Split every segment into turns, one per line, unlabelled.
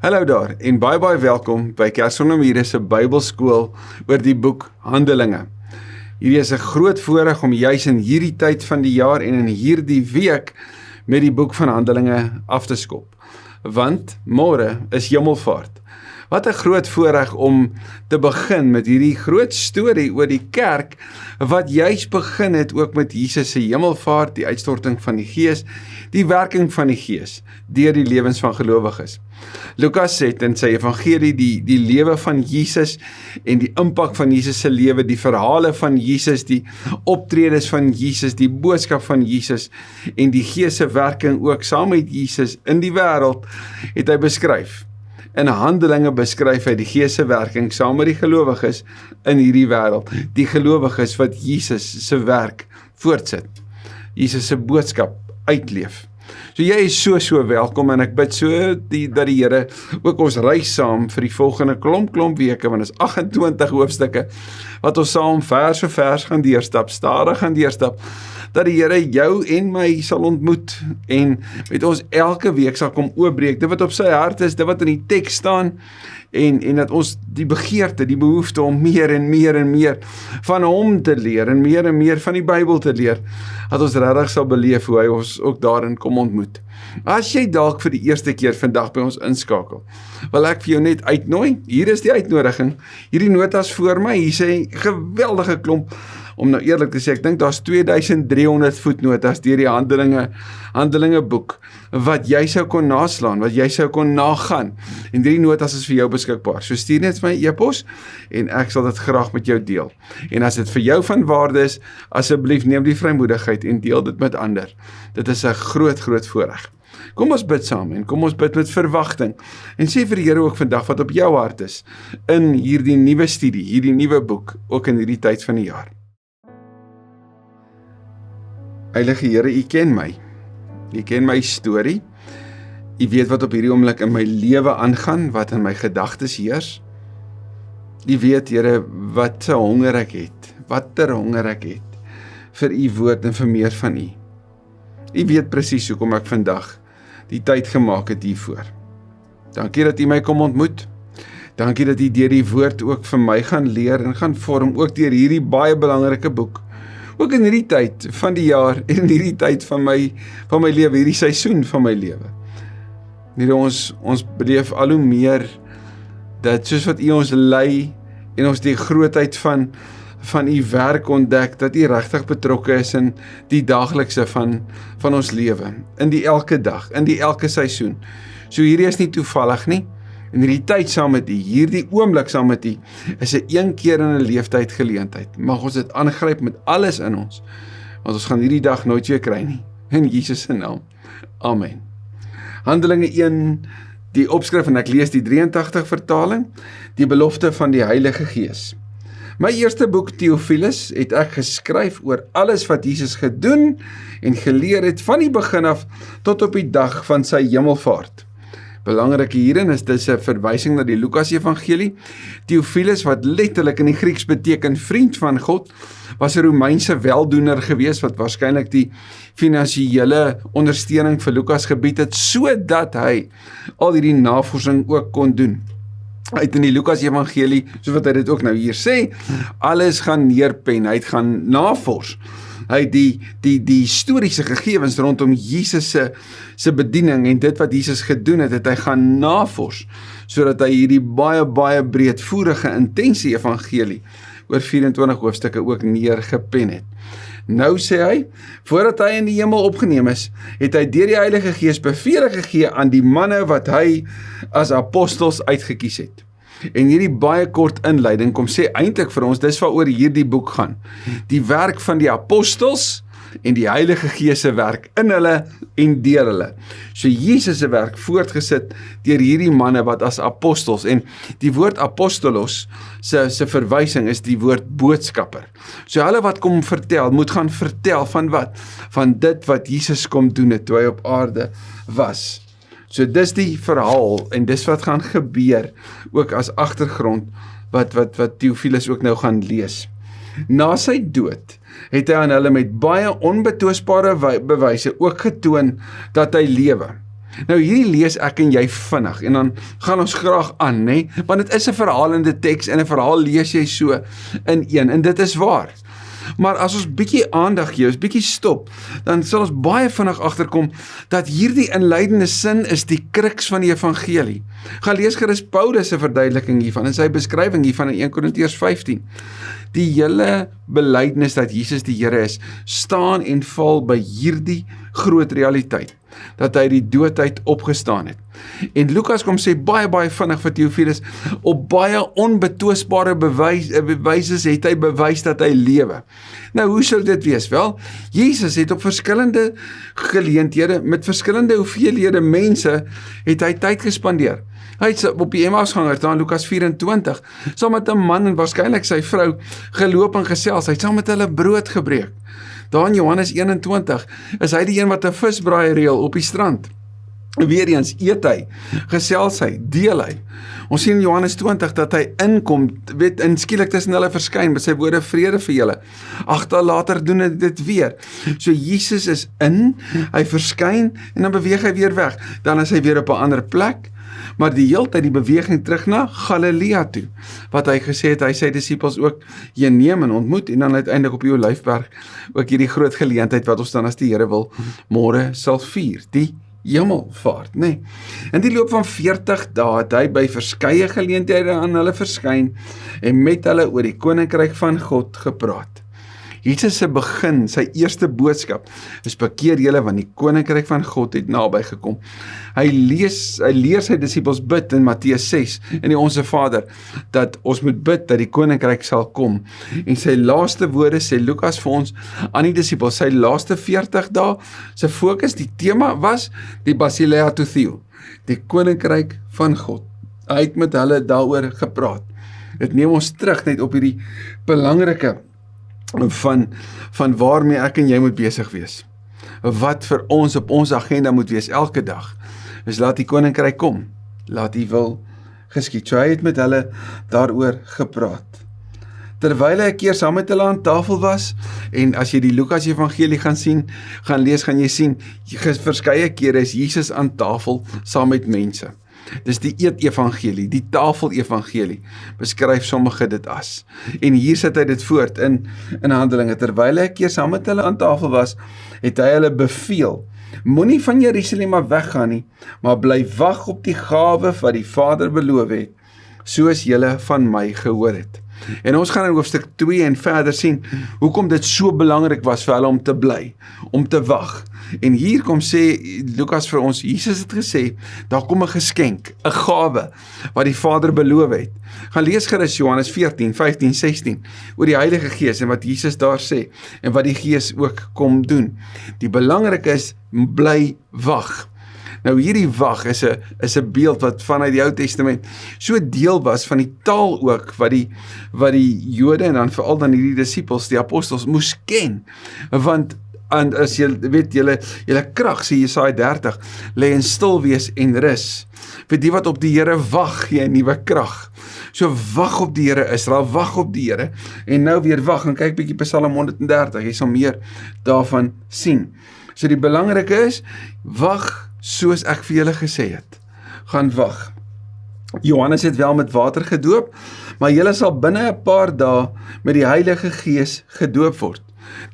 Hallo daar en baie welkom by Kersondermere se Bybelskool oor die boek Handelinge. Hierdie is 'n groot voorreg om juis in hierdie tyd van die jaar en in hierdie week met die boek van Handelinge af te skop. Want môre is Hemelvaart. Wat 'n groot voorreg om te begin met hierdie groot storie oor die kerk, wat juis begin het ook met Jesus se hemelvaart, die uitstorting van die Gees, die werking van die Gees, deur die lewens van gelowiges. Lukas het in sy evangelie die lewe van Jesus en die impak van Jesus se lewe, die verhale van Jesus, die optredes van Jesus, die boodskap van Jesus en die Gees se werking ook saam met Jesus in die wêreld, het hy beskryf. In Handelinge beskryf hy die Gees se werking saam met die gelowiges in hierdie wêreld, die gelowiges wat Jesus se werk voortsit, Jesus se boodskap uitleef. So jy is so welkom en ek bid dat die Here ook ons reis saam vir die volgende klomp weke, want dit is 28 hoofstukke, wat ons saam vers vir vers gaan deurstap, stadig gaan deurstap, dat die Here jou en my sal ontmoet en met ons elke week sal kom oopbreek, dit wat op sy hart is, dit wat in die teks staan, en dat ons die begeerte, die behoefte om meer en meer van hom te leer, en meer van die Bybel te leer, dat ons regtig sal beleef hoe hy ons ook daarin kom ontmoet. As jy dalk vir die eerste keer vandag by ons inskakel, wil ek vir jou net uitnooi, hier is die uitnodiging, hierdie notas voor my, hier sê geweldige klomp, om nou eerlik te sê, ek dink daar's 2300 voetnotas deur die Handelinge boek, wat jy sou kon naslaan, wat jy sou kon nagaan, en die notas is vir jou beskikbaar, so stuur net my e-pos, en ek sal dit graag met jou deel, en as dit vir jou van waarde is, asseblief neem die vrymoedigheid en deel dit met ander, dit is 'n groot voorreg. Kom ons bid saam en kom ons bid met verwagting en sê vir die Here ook vandag wat op jou hart is in hierdie nuwe studie, hierdie nuwe boek, ook in hierdie tyd van die jaar. Heilige Here, U ken my. U ken my storie. U weet wat op hierdie oomblik in my lewe aangaan, wat in my gedagtes heers. U weet, Here, wat 'n honger ek het, watter honger ek het vir U woord en vir meer van U. U weet presies hoekom ek vandag die tyd gemaak het hiervoor. Dankie dat U my kom ontmoet. Dankie dat U deur die woord ook vir my gaan leer en gaan vorm, ook deur hierdie baie belangrike boek. Ook in hierdie tyd van die jaar en in hierdie tyd van my lewe, hierdie seisoen van my lewe. Here, ons beleef al hoe meer dat soos wat U ons lei en ons die grootheid van U werk ontdek, dat U regtig betrokke is in die daaglikse van ons lewe, in die elke dag, in die elke seisoen. So hierdie is nie toevallig nie, en hierdie tyd saam met U, hierdie oomblik saam met U, is 'n een keer in 'n leeftyd geleentheid. Mag ons dit aangryp met alles in ons, want ons gaan hierdie dag nooit weer kry nie. In Jesus se naam. Amen. Handelinge 1, die opskrif, en ek lees die 83 vertaling, die belofte van die Heilige Gees. My eerste boek Theophilus het ek geskryf oor alles wat Jesus gedoen en geleer het van die begin af tot op die dag van sy hemelvaart. Belangrik hierin is dis 'n verwysing na die Lukas Evangelie. Theophilus, wat letterlik in die Grieks beteken vriend van God, was 'n Romeinse weldoener gewees wat waarskynlik die finansiële ondersteuning vir Lukas gebied het, sodat hy al hierdie navorsing ook kon doen. Hy het in die Lukas Evangelie, soos wat hy dit ook nou hier sê, alles gaan neerpen, hy het gaan navors. Hy het die historiese gegevens rondom Jesus se bediening en dit wat Jesus gedoen het, het hy gaan navors, sodat hy hierdie baie breedvoerige, intense evangelie oor 24 hoofstukke ook neergepen het. Nou sê hy, voordat hy in die hemel opgeneem is, het hy deur die Heilige Gees bevele gegee aan die manne wat hy as apostels uitgekies het. En hierdie baie kort inleiding kom sê eintlik vir ons, dis waaroor hierdie boek gaan. Die werk van die apostels en die Heilige Gees se werk in hulle en deur hulle. So Jesus se werk voortgesit deur hierdie manne wat as apostels, en die woord apostolos se verwysing is die woord boodskapper. So hulle wat kom vertel, moet gaan vertel van wat? Van dit wat Jesus kom doen het toe hy op aarde was. So dis die verhaal en dis wat gaan gebeur ook as agtergrond wat Theophilus ook nou gaan lees. Na sy dood het hy aan hulle met baie onbetwisbare bewyse ook getoon dat hy lewe. Nou hierdie lees ek en jy vinnig en dan gaan ons graag aan, nê? Want dit is 'n verhalende teks en 'n verhaal lees jy so in een en dit is waar. Maar as ons bietjie aandag gee, ons bietjie stop, dan sal ons baie vinnig agterkom dat hierdie inleidende sin is die kruks van die evangelie. Gaan lees gerus Paulus se verduideliking hiervan en sy beskrywing hiervan in 1 Korintiërs 15. Die hele belydenis dat Jesus die Here is, staan en val by hierdie groot realiteit, dat hy die dood uit opgestaan het. En Lukas kom sê baie vinnig vir Theophilus, op baie onbetwisbare bewyse het hy bewys dat hy lewe. Nou hoe sou dit wees? Wel, Jesus het op verskillende geleenthede, met verskillende hoeveelhede mense, het hy tyd gespandeer. Hy het op die Emmausgangers daar in Lukas 24, saam met 'n man en waarskynlik sy vrou, geloop en gesels. Hy het saam met hulle brood gebreek. Daar in Johannes 21 is hy die een wat 'n visbraai reël op die strand. Weereens eet hy, gesels hy, deel hy. Ons sien in Johannes 20 dat hy inkom, weet, en skielik tussen hulle verskyn met sy woorde vrede vir julle. 8 dae later doen hy dit weer. So Jesus is in, hy verskyn en dan beweeg hy weer weg. Dan is hy weer op 'n ander plek. Maar die hele tyd die beweging terug na Galilea toe, wat hy gesê het, hy sy disippels ook hier neem en ontmoet, en dan uiteindelik op die Olyfberg, ook hierdie groot geleentheid wat ons dan as die Here wil, môre sal vier, die Hemelvaart, nê. In die loop van 40 dae het hy by verskeie geleenthede aan hulle verskyn, en met hulle oor die koninkryk van God gepraat. Jesus se begin, sy eerste boodskap, is bekeer julle want die koninkryk van God het naby gekom. Hy leer sy disippels bid in Matteus 6, in die Onse Vader, dat ons moet bid dat die koninkryk sal kom. En sy laaste woorde sê Lukas vir ons aan die disippels, sy laaste 40 dae, sy fokus, die tema was die Basileia to Theo, die koninkryk van God. Hy het met hulle daaroor gepraat. Dit neem ons terug net op hierdie belangrike van waarmee ek en jy moet besig wees. Wat vir ons op ons agenda moet wees elke dag, is laat die koninkryk kom, laat die wil geskied. So hy het met hulle daaroor gepraat. Terwyl hy 'n keer saam met hulle aan tafel was, en as jy die Lukas evangelie gaan lees, gaan jy sien, verskeie kere is Jesus aan tafel saam met mense. Dis die eet-evangelie, die tafel-evangelie, beskryf sommige dit as. En hier sit hy dit voort in Handelinge. Terwyl hy 'n keer saam met hulle aan tafel was, het hy hulle beveel, moenie van Jerusalem af weggaan nie, maar bly wag op die gawe wat die Vader beloof het, soos julle van my gehoor het. En ons gaan in hoofstuk 2 en verder sien, hoekom dit so belangrik was vir hulle om te bly, om te wag. En hier kom sê Lukas vir ons, Jesus het gesê, daar kom 'n geskenk, 'n gawe, wat die Vader beloof het. Gaan lees gerus Johannes 14, 15, 16, oor die Heilige Gees en wat Jesus daar sê, en wat die Gees ook kom doen. Die belangrike is, bly wag. Nou hierdie wag is 'n beeld wat vanuit die Ou Testament so deel was van die taal ook, wat die Jode en dan veral dan hierdie disippels, die apostels, moes ken. Want en as jy weet, julle krag, sê Jesaja 30, lê in stil wees en rus. Vir die wat op die Here wag, gee 'n nuwe krag. So wag op die Here Israel, wag op die Here, en nou weer wag, en kyk bietjie Psalm 130, jy sal meer daarvan sien. So die belangrike is, wag soos ek vir julle gesê het. Gaan wag. Johannes het wel met water gedoop, maar julle sal binne 'n paar dae met die Heilige Gees gedoop word.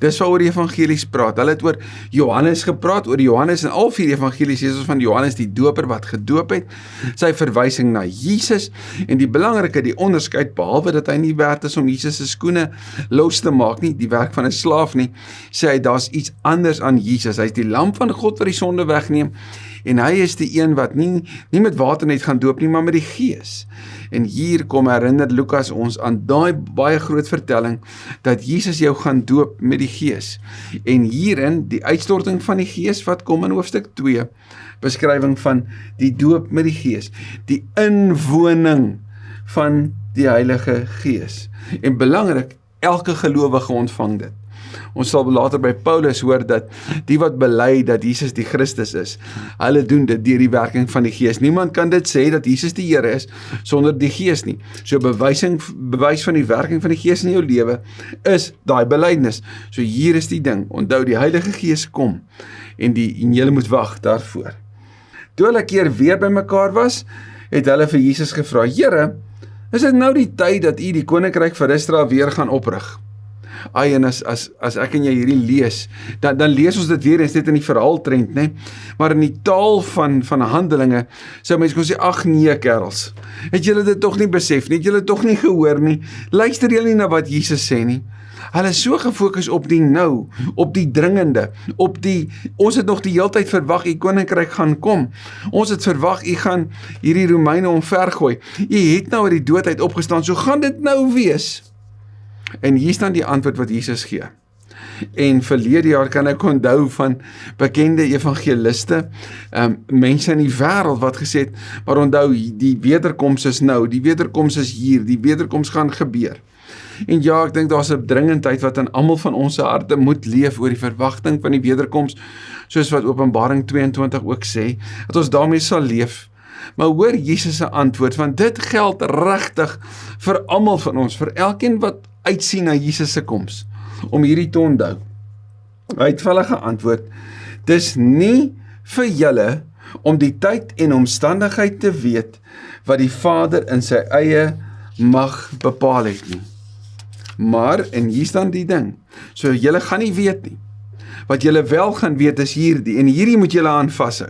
Dis waaroor die evangelies praat. Hulle het oor Johannes gepraat, oor Johannes, en al 4 evangelies is ons van Johannes die doper wat gedoop het, sy verwysing na Jesus, en die belangrike, die onderskeid, behalwe dat hy nie werd is om Jesus se skoene los te maak nie, die werk van 'n slaaf nie, sê hy, daar's iets anders aan Jesus. Hy is die lam van God wat die sonde wegneem, en hy is die een wat nie met water net gaan doop nie, maar met die Gees. En hier kom herinner Lukas ons aan daai baie groot vertelling, dat Jesus jou gaan doop met die Gees. En hierin, die uitstorting van die Gees, wat kom in hoofstuk 2, beskrywing van die doop met die Gees, die inwoning van die Heilige Gees. En belangrik, elke gelowige ontvang dit. Ons sal later by Paulus hoor dat die wat bely dat Jesus die Christus is, hulle doen dit deur die werking van die Gees. Niemand kan dit sê dat Jesus die Here is sonder die Gees nie. So bewys van die werking van die Gees in jou lewe is daai belydenis. So hier is die ding, onthou die Heilige Gees kom en jy moet wag daarvoor. Toe hulle keer weer bymekaar was, het hulle vir Jesus gevra, Here, is dit nou die tyd dat u die koninkryk vir Israel weer gaan oprig? Ai, en as ek en jy hierdie lees, dan lees ons dit weer eens net in die verhaaltrend, né? Maar in die taal van Handelinge, sou mense kon sê, ag nee, kerels, het julle dit tog nie besef nie, het julle tog nie gehoor nie, luister julle nie na wat Jesus sê nie? Hulle is so gefokus op die nou, op die dringende, ons het nog die hele tyd verwag, u koninkryk gaan kom, ons het verwag, u gaan hierdie Romeine omvergooi, u het nou uit die dood uit opgestaan, so gaan dit nou wees. En hier staan die antwoord wat Jesus gee. En verlede jaar kan ek onthou van bekende evangeliste, mense in die wêreld wat gesê het, maar onthou, die wederkoms is nou, die wederkoms is hier, die wederkoms gaan gebeur. En ja, ek dink daar's 'n dringendheid wat in almal van ons harte moet leef oor die verwagting van die wederkoms, soos wat Openbaring 22 ook sê, dat ons daarmee sal leef. Maar hoor Jesus se antwoord, want dit geld regtig vir almal van ons, vir elkeen wat uitsien na Jesus se koms, om hierdie te onthou. Hy het vir hulle geantwoord, dis nie vir julle om die tyd en omstandigheid te weet, wat die Vader in sy eie mag bepaal het nie. Maar, en hier staan die ding, so julle gaan nie weet nie. Wat julle wel gaan weet is hierdie, en hierdie moet julle aan vashou.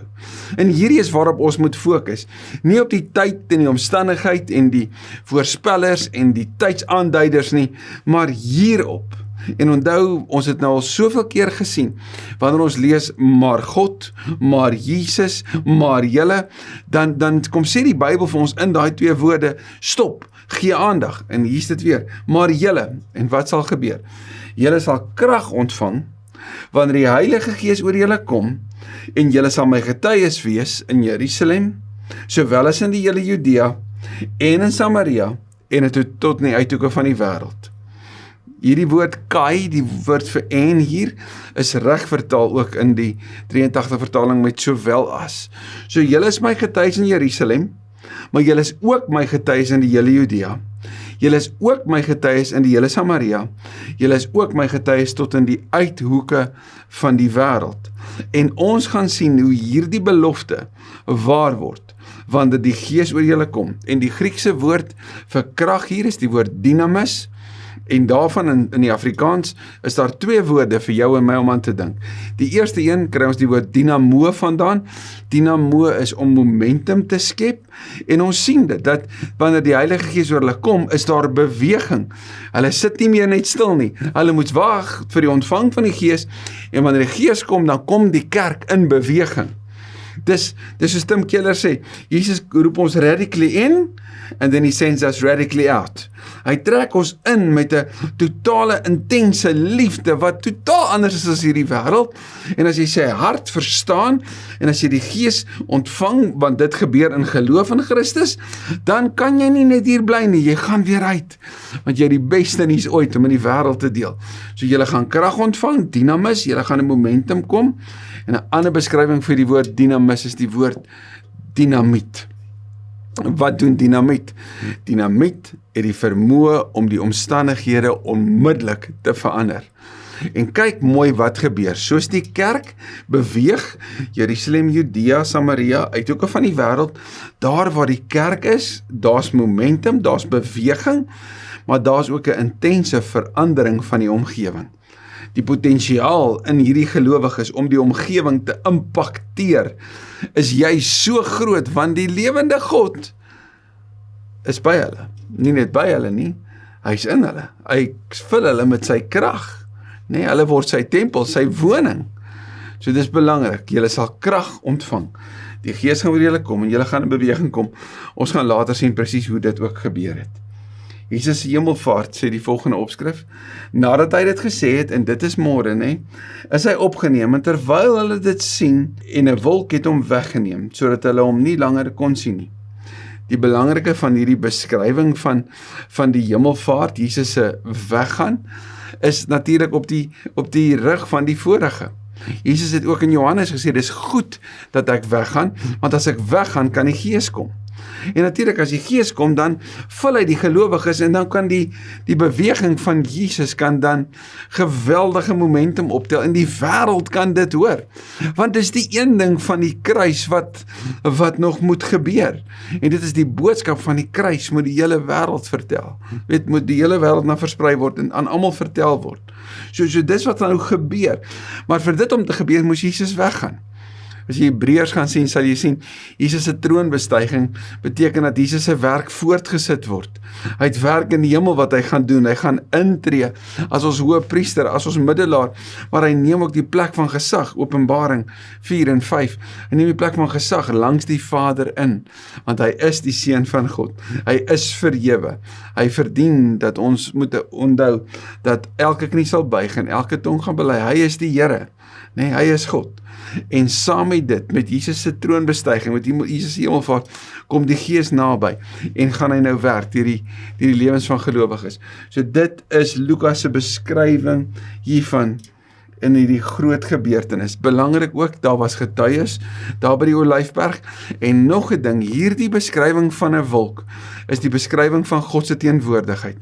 En hierdie is waarop ons moet fokus. Nie op die tyd en die omstandigheid en die voorspellers en die tydsaanduiders nie, maar hierop. En onthou, ons het nou al soveel keer gesien, wanneer ons lees, maar God, maar Jesus, maar julle, dan kom sê die Bybel vir ons in daai twee woorde, stop, gee aandag, en hier is dit weer, maar julle, en wat sal gebeur? Julle sal krag ontvang, wanneer die Heilige Gees oor julle kom, en julle sal my getuies wees in Jerusalem, sowel as in die hele Judea, en in Samaria, en tot in die uithoeke van die wêreld. Hierdie woord kai, die woord vir en hier, is reg vertaal ook in die 83 vertaling met sowel as. So julle is my getuies in Jerusalem, maar julle is ook my getuies in die hele Judea. Julle is ook my getuies in die hele Samaria. Julle is ook my getuies tot in die uithoeke van die wêreld. En ons gaan sien hoe hierdie belofte waar word, wanneer die Gees oor julle kom. En die Griekse woord vir krag hier is die woord dynamis, en daarvan in die Afrikaans is daar twee woorde vir jou en my om aan te dink. Die eerste een kry ons die woord dynamo vandaan. Dynamo is om momentum te skep, en ons sien dit, dat wanneer die Heilige Gees oor hulle kom, is daar beweging. Hulle sit nie meer net stil nie, hulle moet wag vir die ontvang van die Gees, en wanneer die Gees kom, dan kom die kerk in beweging. Dis soos Tim Keller sê, Jesus roep ons radically in, and then he sends us radically out. Hy trek ons in met 'n totale intense liefde, wat totaal anders is as hierdie wêreld, en as jy sy hart verstaan, en as jy die Gees ontvang, want dit gebeur in geloof in Christus, dan kan jy nie net hier bly nie, jy gaan weer uit, want jy het die beste nuus ooit om in die wêreld te deel. So jy gaan krag ontvang, dynamis, jy gaan 'n momentum kom, en 'n ander beskrywing vir die woord dynamis is die woord dinamiet. Wat doen dinamiet? Dinamiet het die vermoë om die omstandighede onmiddellik te verander. En kyk mooi wat gebeur. Soos die kerk beweeg, Jerusalem, Judea, Samaria, uithoeke van die wêreld, daar waar die kerk is, daar's momentum, daar's beweging, maar daar's ook 'n intense verandering van die omgewing. Die potensiaal in hierdie gelowiges om die omgewing te impakteer, is juis so groot, want die lewende God is by hulle. Nie net by hulle nie, hy's in hulle. Hy vul hulle met sy krag. Nee, hulle word sy tempel, sy woning. So dis belangrik, julle sal krag ontvang. Die Gees gaan oor julle kom, en julle gaan in beweging kom. Ons gaan later sien presies hoe dit ook gebeur het. Jesus se hemelvaart, sê die volgende opskrif, nadat hy dit gesê het, en dit is môre, is hy opgeneem, en terwyl hulle dit sien, en 'n wolk het hom weggeneem, sodat hulle hom nie langer kon sien nie. Die belangrike van hierdie beskrywing van die hemelvaart, Jesus se weggaan, is natuurlik op die rug van die vorige. Jesus het ook in Johannes gesê, dis goed dat ek weggaan, want as ek weggaan, kan die Gees kom. En natuurlik as die Gees kom, dan vul hy die gelowiges en dan kan die beweging van Jesus kan dan geweldige momentum optel en die wêreld kan dit hoor. Want dis die een ding van die kruis wat nog moet gebeur. En dit is die boodskap van die kruis moet die hele wêreld vertel. Moet die hele wêreld nou versprei word en aan almal vertel word. So dis wat nou gebeur. Maar vir dit om te gebeur moes Jesus weggaan. As jy Hebreërs gaan sien, sal jy sien, Jesus se troonbestuiging beteken dat Jesus se werk voortgesit word. Hy het werk in die hemel wat hy gaan doen, hy gaan intree as ons hoëpriester, as ons middelaar, maar hy neem ook die plek van gesag, Openbaring 4 en 5, hy neem die plek van gesag langs die Vader in, want hy is die Seun van God, hy is verhewe, hy verdien dat ons moet onthou, dat elke knie sal buig en elke tong gaan bely, hy is die Here, nee, hy is God. En saam met dit, met Jesus se troonbestuiging, met Jesus se hemelvaart, kom die Gees naby en gaan hy nou werk deur die lewens van gelowiges. So dit is Lukas se beskrywing hiervan in hierdie groot gebeurtenis. Belangrik ook, daar was getuies daar by die Olyfberg en nog 'n ding, hierdie beskrywing van 'n wolk is die beskrywing van God se teenwoordigheid.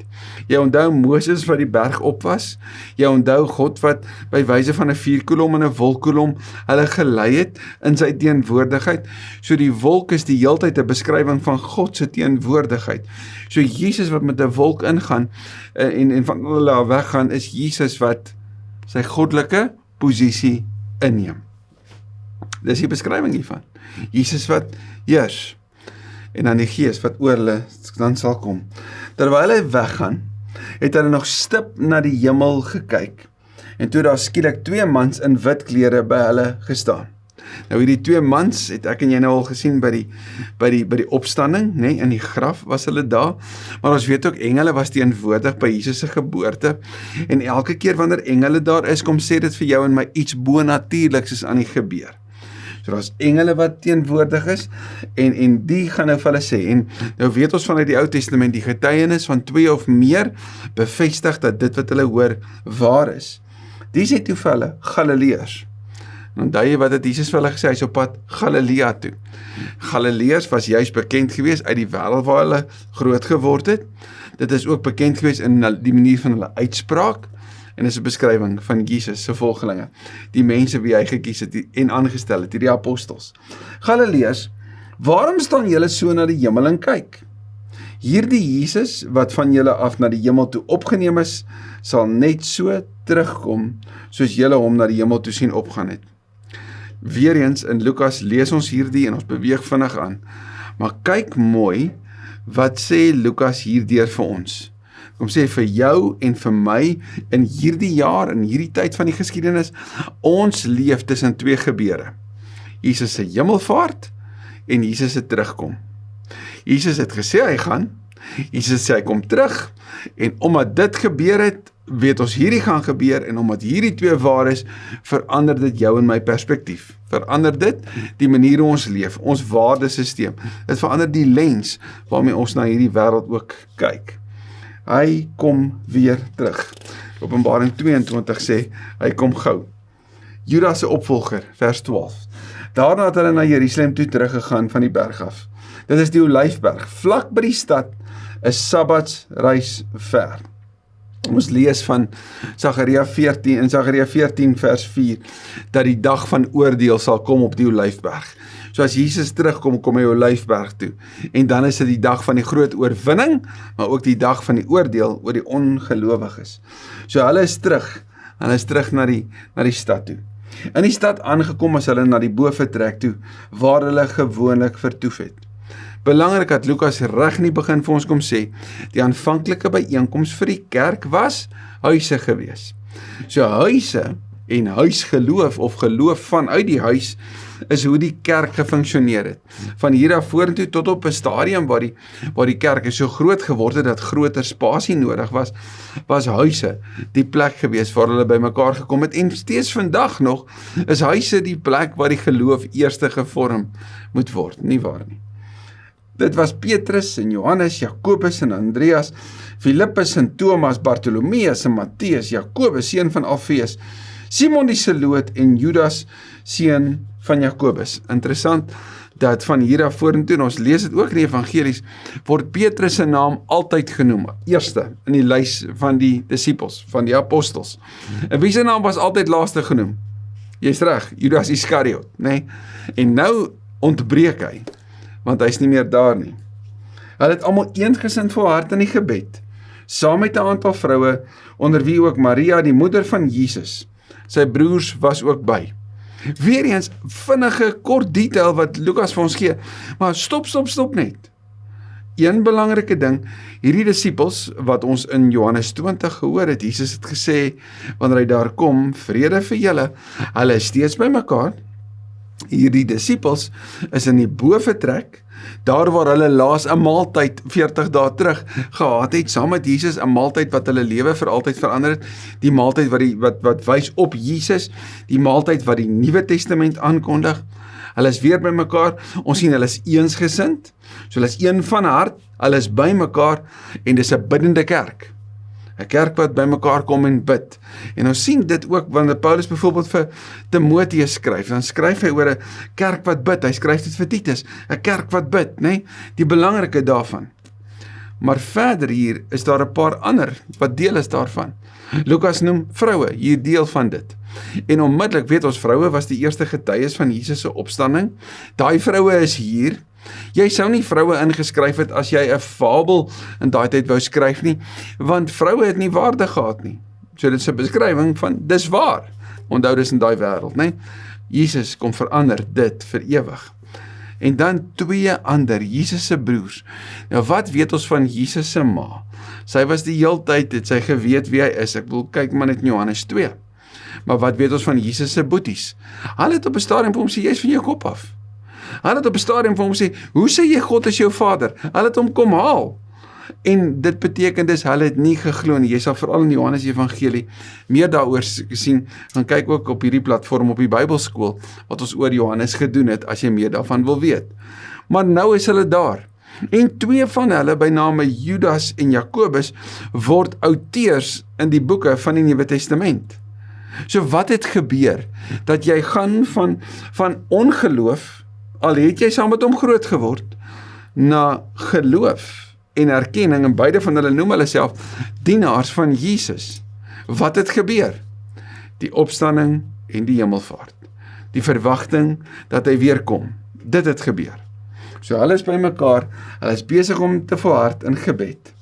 Jy onthou Moses wat die berg op was, jy onthou God wat by wyse van 'n vuurkolom en 'n wolkkolom hulle gelei het in sy teenwoordigheid. So die wolk is die heeltyd 'n beskrywing van God se teenwoordigheid. So Jesus wat met 'n wolk ingaan en van hulle weggaan, is Jesus wat sy goddelike posisie inneem. Dis die beskrywing hiervan. Jesus wat heers en dan die Gees wat oor hulle dan sal kom. Terwyl hy weggaan, het hulle nog stip na die hemel gekyk. En toe daar skielik 2 mans in wit klere by hulle gestaan. Nou hierdie 2 mans het ek en jy nou al gesien by die opstanding, nee, in die graf was hulle daar, maar ons weet ook engele was teenwoordig by Jesus se geboorte, en elke keer wanneer engele daar is, kom sê dit vir jou en my iets bonatuurliks is aan die gebeur. So daar's engele wat teenwoordig is, en die gaan nou vir hulle sê, en nou weet ons vanuit die Ou Testament, die getuienis van 2 of meer, bevestig dat dit wat hulle hoor, waar is. Die sê toe vir hulle, Galileërs. Onthou jy wat het Jesus vir hulle gesê, hy is op pad Galilea toe. Galileërs was juist bekend gewees uit die wêreld waar hulle groot geword het. Dit is ook bekend gewees in die manier van hulle uitspraak, en is 'n beskrywing van Jesus se volgelinge, die mense wie hy gekies het en aangestel het, die apostels. Galileërs, waarom staan julle so na die hemel en kyk? Hierdie Jesus wat van julle af na die hemel toe opgeneem is, sal net so terugkom, soos julle hom na die hemel toe sien opgaan het. Weereens in Lukas lees ons hierdie en ons beweeg vinnig aan, maar kyk mooi, wat sê Lukas hierdeur vir ons? Kom sê vir jou en vir my in hierdie jaar, in hierdie tyd van die geskiedenis, ons leef tussen 2 gebeure. Jesus se hemelvaart en Jesus se terugkom. Jesus het gesê hy gaan, Jesus sê hy kom terug, en omdat dit gebeur het, weet ons hierdie gaan gebeur, en omdat hierdie 2 waar is, verander dit jou en my perspektief. Verander dit die manier hoe ons leef, ons waardesysteem. Dit verander die lens waarmee ons na hierdie wêreld ook kyk. Hy kom weer terug. Openbaring 22 sê, hy kom gou. Judas se opvolger, vers 12. Daarna het hulle na Jerusalem toe teruggegaan van die berg af. Dit is die Olyfberg, vlak by die stad, 'n Sabbatsreis ver. Ons lees van Sagaria 14, in Sagaria 14 vers 4, dat die dag van oordeel sal kom op die Olyfberg. So as Jesus terugkom, kom hy Olyfberg toe. En dan is dit die dag van die groot oorwinning, maar ook die dag van die oordeel oor die ongelowiges. So hulle is terug na die stad toe. In die stad aangekom as hulle na die bovertrek toe, waar hulle gewoonlik vertoef het. Belangrik dat Lukas reg in die begin vir ons kom sê, die aanvanklike byeenkoms vir die kerk was huise gewees. So huise en huisgeloof of geloof vanuit die huis is hoe die kerk gefunksioneer het. Van hier af vorentoe tot op 'n stadium waar die kerk so groot geword het dat groter spasie nodig was huise die plek gewees waar hulle bymekaar gekom het, en steeds vandag nog is huise die plek waar die geloof eerste gevorm moet word, nie waar nie. Dit was Petrus en Johannes, Jakobus en Andreas, Filippus en Thomas, Bartolomeus en Matteus, Jakobus seun van Alfeus, Simon die Zeloot en Judas seun van Jakobus. Interessant, dat van hier af vorentoe, en ons lees dit ook in die evangelies, word Petrus se naam altyd genoem, eerste in die lys van die disippels, van die apostels. En wie se naam was altyd laaste genoem? Jy's reg, Judas Iskariot, nê? En nou ontbreek hy, want hy's nie meer daar nie. Hulle het almal eensgesind volhard in die gebed, saam met 'n aantal vroue, onder wie ook Maria, die moeder van Jesus, sy broers was ook by. Weereens vinnige kort detail wat Lukas vir ons gee, maar stop net. Een belangrike ding, hierdie disippels wat ons in Johannes 20 gehoor het, Jesus het gesê, wanneer hy daar kom, vrede vir julle, hulle is steeds by mekaar. Hierdie disippels is in die bovertrek, daar waar hulle laas 'n maaltyd 40 dae terug gehad het, saam met Jesus, 'n maaltyd wat hulle lewe vir altyd verander het, die maaltyd wat wys op Jesus, die maaltyd wat die Nuwe Testament aankondig. Hulle is weer by mekaar, ons sien hulle is eensgesind, so hulle is een van hart, hulle is by mekaar, en dis 'n biddende kerk. 'n Kerk wat by mekaar kom en bid. En ons sien dit ook wanneer Paulus byvoorbeeld vir Timoteus skryf, dan skryf hy oor 'n kerk wat bid, hy skryf dit vir Titus, 'n kerk wat bid, nê? Die belangrike daarvan. Maar verder hier is daar 'n paar ander wat deel is daarvan. Lukas noem vroue hier deel van dit. En onmiddellik weet ons vroue was die eerste getuies van Jesus se opstanding. Daai vroue is hier. Jy sou nie vroue ingeskryf het as jy 'n fabel in daai tyd wou skryf nie, want vroue het nie waarde gehad nie. So dit is 'n beskrywing van dis waar. Onthou dis in daai wêreld, né? Jesus kom verander dit vir ewig. En dan twee ander, Jesus se broers. Nou wat weet ons van Jesus se ma? Sy was die heeltyd, het sy geweet wie hy is. Ek wil kyk maar net in Johannes 2. Maar wat weet ons van Jesus se boeties? Hulle het op 'n stadium vir hom sê, jy is van jou kop af. Hulle het op 'n stadium vir hom sê, hoe sê jy God is jou vader? Hulle het hom kom haal. En dit beteken dus, hulle het nie geglo nie. Jy sal veral in Johannes Evangelie meer daaroor sien, gaan kyk ook op hierdie platform op die Bybelskool, wat ons oor Johannes gedoen het, as jy meer daarvan wil weet. Maar nou is hulle daar. En twee van hulle, by name Judas en Jakobus, word outeurs in die boeke van die Nuwe Testament. So wat het gebeur? Dat jy gaan van ongeloof, al het jy saam met hom groot geword, na geloof en erkenning, en beide van hulle noem hulle self dienaars van Jesus. Wat het gebeur? Die opstanding en die hemelvaart. Die verwagting dat hy weer kom. Dit het gebeur. So hulle is by mekaar, hulle is besig om te volhard in gebed.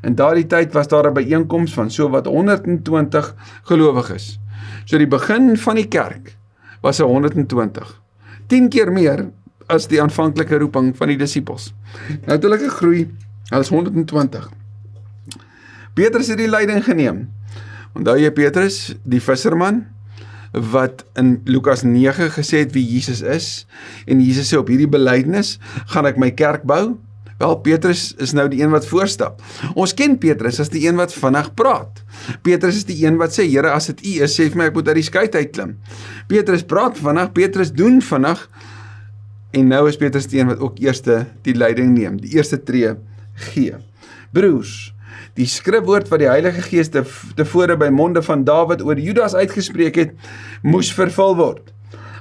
In daardie tyd was daar 'n byeenkoms van so wat 120 gelowiges. So die begin van die kerk was 120. 10 keer meer as die aanvanklike roeping van die disippels. Nou het hulle gegroei, hulle is 120. Petrus het die leiding geneem. Onthou jy Petrus, die visserman, wat in Lukas 9 gesê het wie Jesus is, en Jesus sê op hierdie belydenis, gaan ek my kerk bou? Wel, Petrus is nou die een wat voorstap. Ons ken Petrus as die een wat vinnig praat. Petrus is die een wat sê, Here, as dit U is, sê vir my, ek moet uit die skei uitklim. Petrus praat vinnig, Petrus doen vinnig, en nou is Petrus die een wat ook eerste die leiding neem, die eerste tree gee. Broers, die skrifwoord wat die Heilige Gees tevore by monde van Dawid oor Judas uitgespreek het, moes vervul word.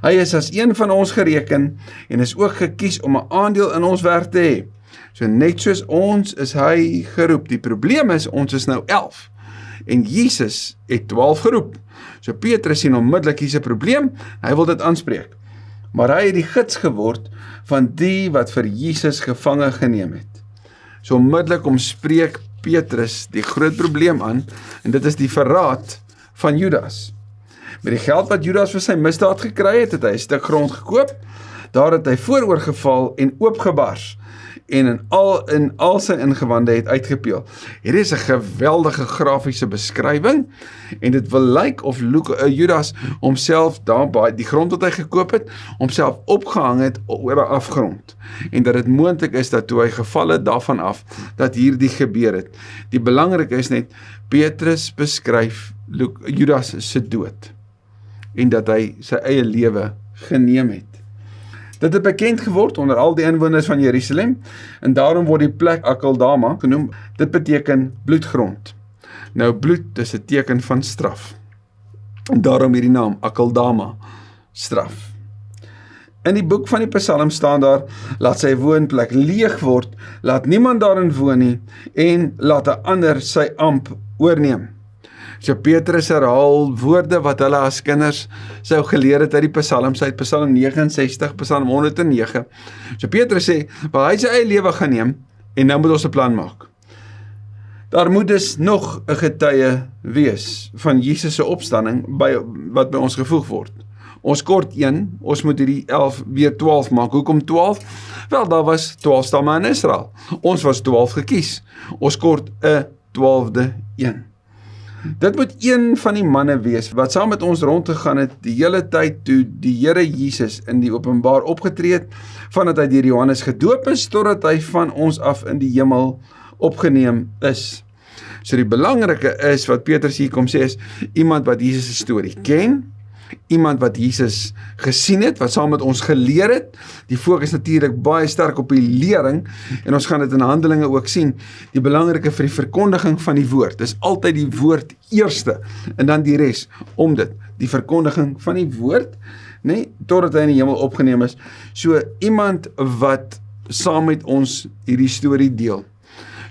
Hy is as een van ons gereken, en is ook gekies om 'n aandeel in ons werk te hê. So net soos ons is hy geroep. Die probleem is, ons is nou 11. En Jesus het 12 geroep. So Petrus sien onmiddellik hier's 'n probleem, hy wil dit aanspreek. Maar hy het die gids geword van die wat vir Jesus gevange geneem het. So onmiddellik omspreek Petrus die groot probleem aan, en dit is die verraad van Judas. Met die geld wat Judas vir sy misdaad gekry het, het hy 'n stuk grond gekoop, daar het hy vooroorgeval en oopgebars, en in al sy ingewande het uitgepeel. Hier is 'n geweldige grafiese beskrywing, en dit wil lyk of Judas homself daar, die grond wat hy gekoop het, homself opgehang het oor 'n afgrond, en dat dit moontlik is dat toe hy geval het daarvan af, dat hierdie gebeur het. Die belangrike is net, Petrus beskryf Judas se dood, en dat hy sy eie lewe geneem het. Dit het bekend geword onder al die inwoners van Jerusalem, en daarom word die plek Akeldama genoem. Dit beteken bloedgrond. Nou bloed is 'n teken van straf, en daarom hierdie naam Akeldama, straf. In die boek van die Psalm staan daar, laat sy woonplek leeg word, laat niemand daarin woon nie, en laat 'n ander sy amp oorneem. So Petrus herhaal woorde wat hulle as kinders sou geleer het uit die Psalms, uit Psalm 69, Psalm 109. So Petrus sê, waar hy sy eie lewe gaan neem, en nou moet ons 'n plan maak. Daar moet dus nog 'n getuie wees van Jesus se opstanding wat by ons gevoeg word. Ons kort 1, ons moet hierdie 11 weer 12 maak. Hoekom 12? Wel, daar was 12 stamme in Israel. Ons was 12 gekies. Ons kort 'n 12de een. Dit moet een van die manne wees wat saam met ons rondgegaan het die hele tyd toe die Here Jesus in die openbaar opgetree het, vandat hy deur Johannes gedoop is, totdat hy van ons af in die hemel opgeneem is. So die belangrike is, wat Petrus hier kom sê, is iemand wat Jesus se storie ken, iemand wat Jesus gesien het, wat saam met ons geleer het. Die fokus natuurlik baie sterk op die lering, en ons gaan dit in Handelinge ook sien, die belangrike vir die verkondiging van die woord. Dis altyd die woord eerste, en dan die res om dit. Die verkondiging van die woord, nee, totdat hy in die hemel opgeneem is. So iemand wat saam met ons hierdie storie deel,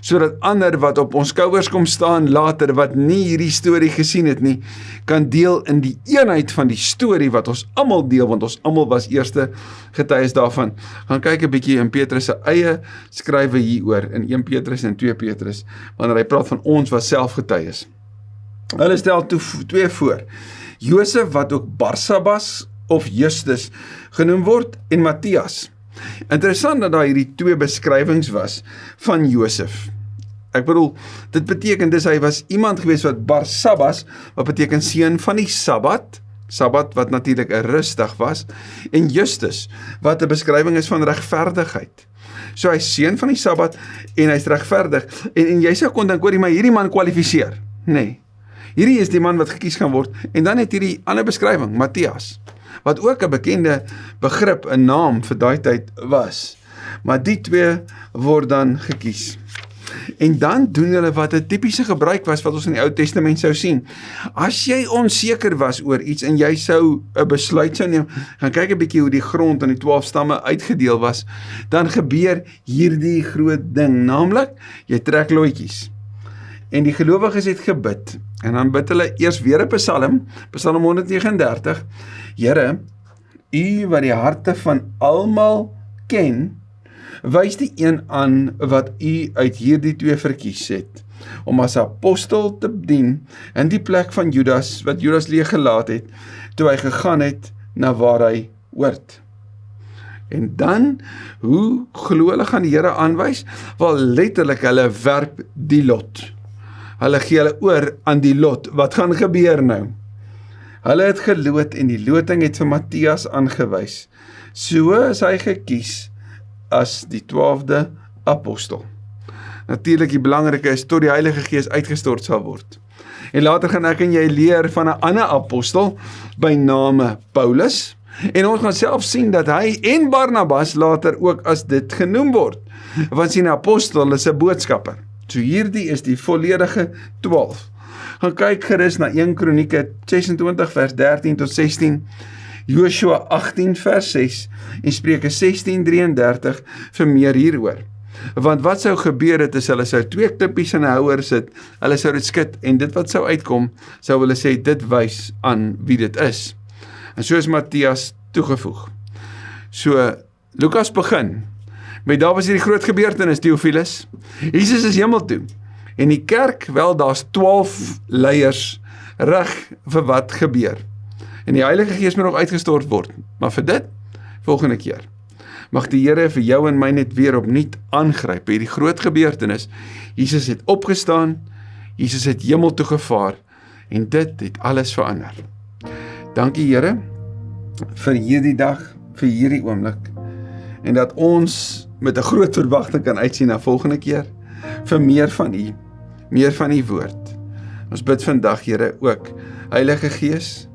sodat ander wat op ons skouers kom staan later, wat nie hierdie storie gesien het nie, kan deel in die eenheid van die storie wat ons almal deel, want ons almal was eerste getuies daarvan. Gaan kyk 'n bietjie in Petrus se eie skrywe hieroor, in 1 Petrus en 2 Petrus, wanneer hy praat van ons wat self getuies. Hulle stel twee voor, Josef wat ook Barsabas of Justus genoem word, en Matthias. Interessant dat daar hierdie twee beskrywings was van Josef. Ek bedoel, dit beteken dus hy was iemand gewees wat Barsabas, wat beteken seun van die Sabbat wat natuurlik 'n rustig was, en Justus, wat 'n beskrywing is van regverdigheid. So hy is seun van die Sabbat, en hy's regverdig, en jy sou kon dink, hoor, maar hierdie man kwalifiseer. Nee, hierdie is die man wat gekies gaan word, en dan het hierdie ander beskrywing, Matthias, wat ook 'n bekende begrip, 'n naam vir daai tyd was. Maar die twee word dan gekies. En dan doen hulle wat 'n tipiese gebruik was wat ons in die Ou Testament sou sien. As jy onseker was oor iets en jy sou 'n besluit sou neem, gaan kyk 'n bietjie hoe die grond in die 12 stamme uitgedeel was, dan gebeur hierdie groot ding, naamlik jy trek loetjies. En die gelowiges het gebid, en dan bid hulle eers weer 'n Psalm 139, Here, U wat die harte van almal ken, wys die een aan wat U uit hierdie twee verkies het, om as apostel te dien in die plek van Judas, wat Judas leeg gelaat het, toe hy gegaan het na waar hy hoort. En dan, hoe glo hulle gaan die Here aanwys? Wel letterlik, hulle werp die lot. Hulle gee hulle oor aan die lot. Wat gaan gebeur nou? Hulle het geloot en die loting het vir Matthias aangewys. So is hy gekies as die 12de apostel. Natuurlik die belangrike is tot die Heilige Gees uitgestort sal word. En later gaan ek en jy leer van 'n ander apostel by name Paulus. En ons gaan self sien dat hy en Barnabas later ook as dit genoem word. Want sien, 'n apostel is 'n boodskapper. So hierdie is die volledige 12. Gaan kyk gerus na 1 Kronieke 26 vers 13 tot 16, Joshua 18 vers 6 en Spreuke 16:33 vir meer hieroor. Want wat sou gebeur het as hulle sou twee klippies in 'n houer sit, hulle sou dit skud en dit wat sou uitkom, sou hulle sê dit wys aan wie dit is. En so is Matthias toegevoeg. So Lukas begin met daar was hierdie groot gebeurtenis, Theophilus. Jesus is hemel toe. En die kerk, wel, daar's 12 leiers reg vir wat gebeur. En die Heilige Gees moet nog uitgestort word. Maar vir dit, volgende keer. Mag die Here vir jou en my net weer opnuut aangryp. Hierdie groot gebeurtenis. Jesus het opgestaan, Jesus het hemel toe gevaar, en dit het alles verander. Dankie Here, vir hierdie dag, vir hierdie oomblik, en dat ons met 'n groot verwagting kan uitsien na volgende keer, vir meer van U, meer van U woord. Ons bid vandag, Here, ook, Heilige Gees,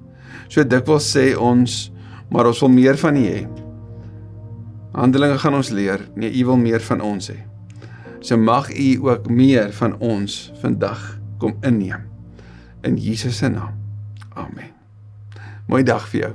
so dikwels sê ons, maar ons wil meer van U hê. Handelinge gaan ons leer, nee, U wil meer van ons hê. So mag U ook meer van ons vandag kom inneem. In Jesus se naam. Amen. Mooi dag vir jou.